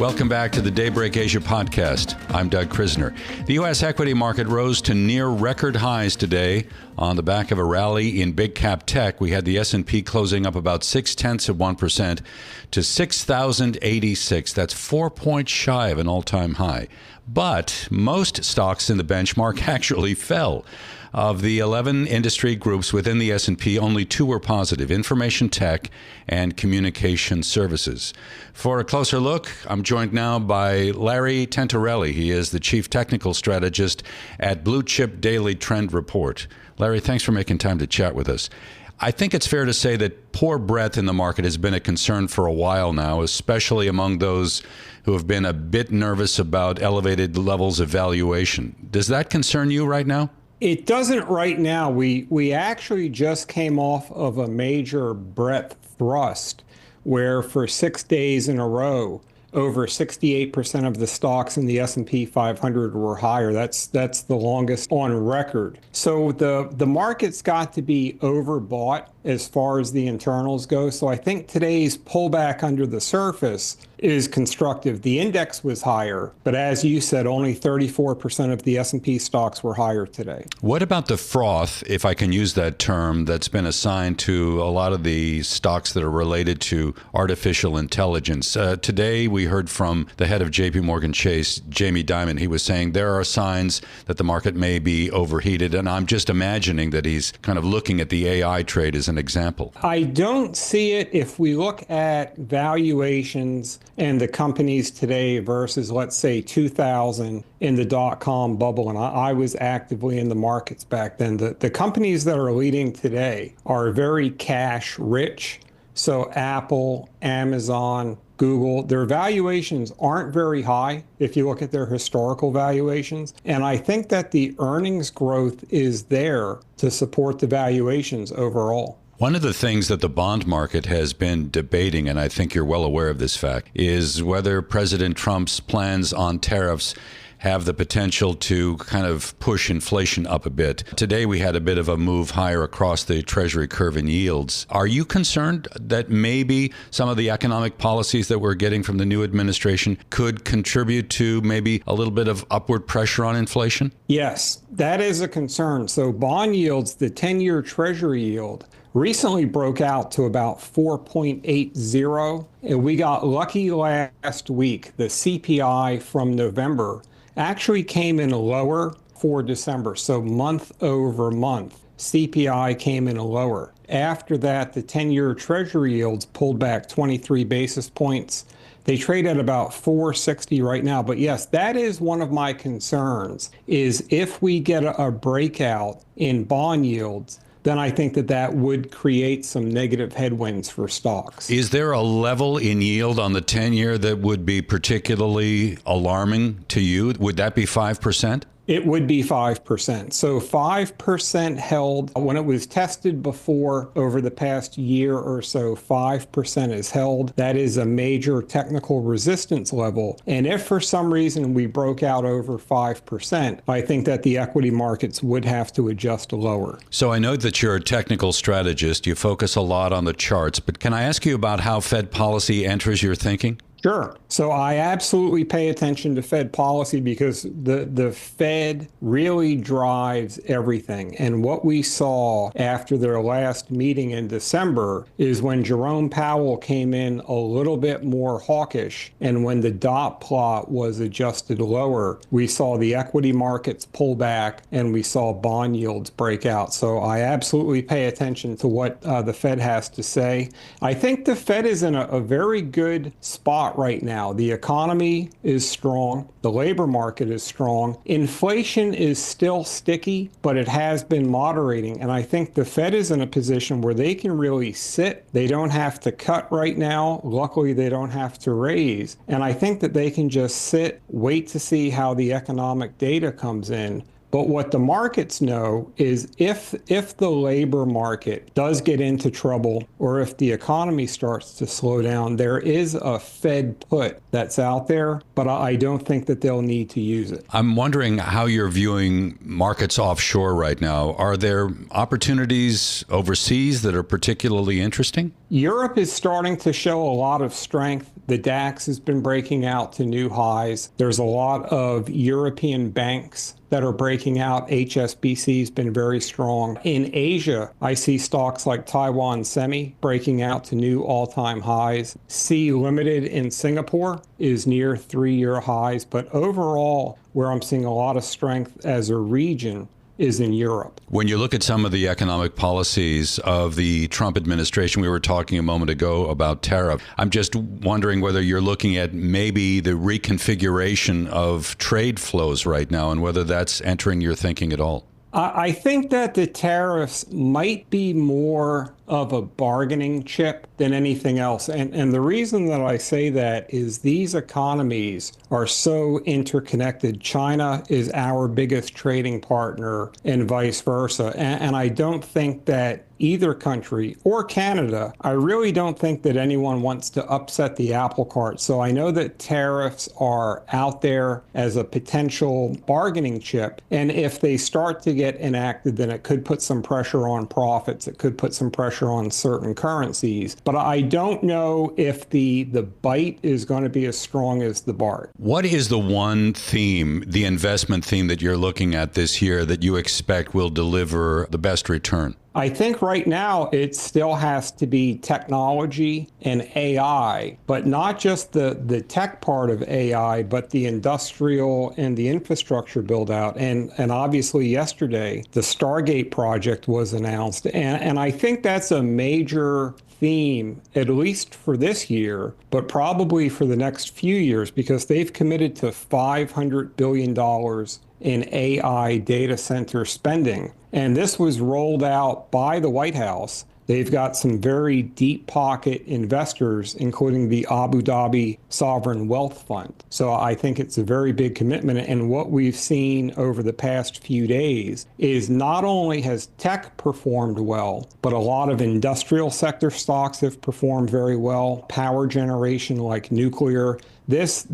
Welcome back to the Daybreak Asia podcast. I'm Doug Krisner. The U.S. equity market rose to near record highs today on the back of a rally in big cap tech. We had the S&P closing up about 0.6% to 6,086. That's 4 points shy of an all-time high. But most stocks in the benchmark actually fell. Of the 11 industry groups within the S&P, only 2 were positive: information tech and communication services. For a closer look, I'm joined now by Larry Tentarelli. He is the chief technical strategist at Blue Chip Daily Trend Report. Larry, thanks for making time to chat with us. I think it's fair to say that poor breadth in the market has been a concern for a while now, especially among those who have been a bit nervous about elevated levels of valuation. Does that concern you right now? It doesn't right now. We actually just came off of a major breadth thrust where for 6 days in a row, over 68% of the stocks in the S&P 500 were higher. That's the longest on record. So the market's got to be overbought as far as the internals go. So I think today's pullback under the surface is constructive. The index was higher, but as you said, only 34% of the S&P stocks were higher today. What about the froth, if I can use that term, that's been assigned to a lot of the stocks that are related to artificial intelligence? Today, we heard from the head of JP Morgan Chase, Jamie Dimon. He was saying there are signs that the market may be overheated, and I'm just imagining that he's kind of looking at the AI trade as an example. I don't see it if we look at valuations and the companies today versus, let's say, 2000 in the dot-com bubble, and I was actively in the markets back then. The companies that are leading today are very cash rich. So Apple, Amazon, Google, their valuations aren't very high if you look at their historical valuations. And I think that the earnings growth is there to support the valuations overall. One of the things that the bond market has been debating, and I think you're well aware of this fact, is whether President Trump's plans on tariffs have the potential to kind of push inflation up a bit. Today we had a bit of a move higher across the Treasury curve in yields. Are you concerned that maybe some of the economic policies that we're getting from the new administration could contribute to maybe a little bit of upward pressure on inflation? Yes, that is a concern. So bond yields, the 10-year Treasury yield, recently broke out to about 4.80. And we got lucky last week. The CPI from November actually came in lower for December. So month over month, CPI came in lower. After that, the 10-year Treasury yields pulled back 23 basis points. They trade at about 4.60 right now. But yes, that is one of my concerns, is if we get a breakout in bond yields, then I think that would create some negative headwinds for stocks. Is there a level in yield on the 10-year that would be particularly alarming to you? Would that be 5%? It would be 5%. So 5% held when it was tested before over the past year or so. 5% is held. That is a major technical resistance level. And if for some reason we broke out over 5%, I think that the equity markets would have to adjust lower. So I know that you're a technical strategist. You focus a lot on the charts, but can I ask you about how Fed policy enters your thinking? Sure. So I absolutely pay attention to Fed policy because the Fed really drives everything. And what we saw after their last meeting in December is when Jerome Powell came in a little bit more hawkish, and when the dot plot was adjusted lower, we saw the equity markets pull back and we saw bond yields break out. So I absolutely pay attention to what the Fed has to say. I think the Fed is in a very good spot right now. The economy is strong. The labor market is strong. Inflation is still sticky, but it has been moderating. And I think the Fed is in a position where they can really sit. They don't have to cut right now. Luckily, they don't have to raise. And I think that they can just sit, wait to see how the economic data comes in. But what the markets know is if the labor market does get into trouble, or if the economy starts to slow down, there is a Fed put that's out there, but I don't think that they'll need to use it. I'm wondering how you're viewing markets offshore right now. Are there opportunities overseas that are particularly interesting? Europe is starting to show a lot of strength. The DAX has been breaking out to new highs. There's a lot of European banks that are breaking out. HSBC has been very strong. In Asia, I see stocks like Taiwan Semi breaking out to new all-time highs. C Limited in Singapore is near 3-year highs. But overall, where I'm seeing a lot of strength as a region is in Europe. When you look at some of the economic policies of the Trump administration, we were talking a moment ago about tariff. I'm just wondering whether you're looking at maybe the reconfiguration of trade flows right now and whether that's entering your thinking at all. I think that the tariffs might be more of a bargaining chip than anything else. And the reason that I say that is these economies are so interconnected. China is our biggest trading partner and vice versa. And I don't think that either country or Canada, I really don't think that anyone wants to upset the apple cart. So I know that tariffs are out there as a potential bargaining chip. And if they start to get enacted, then it could put some pressure on profits. It could put some pressure on certain currencies. But I don't know if the bite is going to be as strong as the bark. What is the one theme, the investment theme that you're looking at this year that you expect will deliver the best return? I think right now it still has to be technology and AI, but not just the tech part of AI, but the industrial and the infrastructure build out. And obviously yesterday, the Stargate project was announced. And I think that's a major theme, at least for this year, but probably for the next few years, because they've committed to $500 billion in AI data center spending. And this was rolled out by the White House. They've got some very deep pocket investors, including the Abu Dhabi Sovereign Wealth Fund. So I think it's a very big commitment. And what we've seen over the past few days is not only has tech performed well, but a lot of industrial sector stocks have performed very well. Power generation like nuclear. This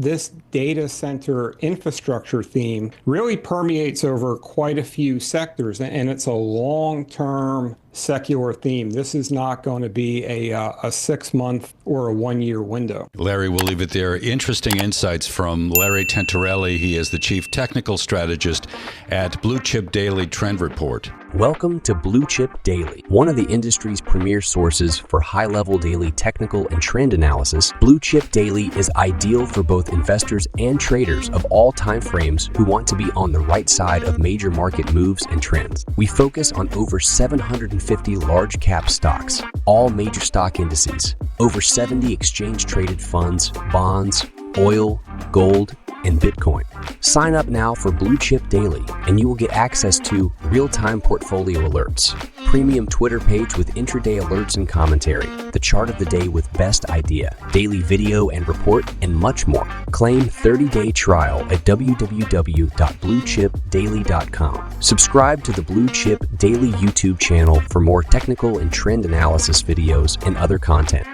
data center infrastructure theme really permeates over quite a few sectors, and it's a long-term secular theme. This is not going to be a 6-month or a 1-year window. Larry, we'll leave it there. Interesting insights from Larry Tentarelli. He is the Chief Technical Strategist at Blue Chip Daily Trend Report. Welcome to Blue Chip Daily, one of the industry's premier sources for high-level daily technical and trend analysis. Blue Chip Daily is ideal for both investors and traders of all time frames who want to be on the right side of major market moves and trends. We focus on over 750 large cap stocks, all major stock indices, over 70 exchange-traded funds, bonds, oil, gold, and Bitcoin. Sign up now for Blue Chip Daily, and you will get access to real-time portfolio alerts, premium Twitter page with intraday alerts and commentary, the chart of the day with best idea, daily video and report, and much more. Claim 30-day trial at www.bluechipdaily.com. Subscribe to the Blue Chip Daily YouTube channel for more technical and trend analysis videos and other content.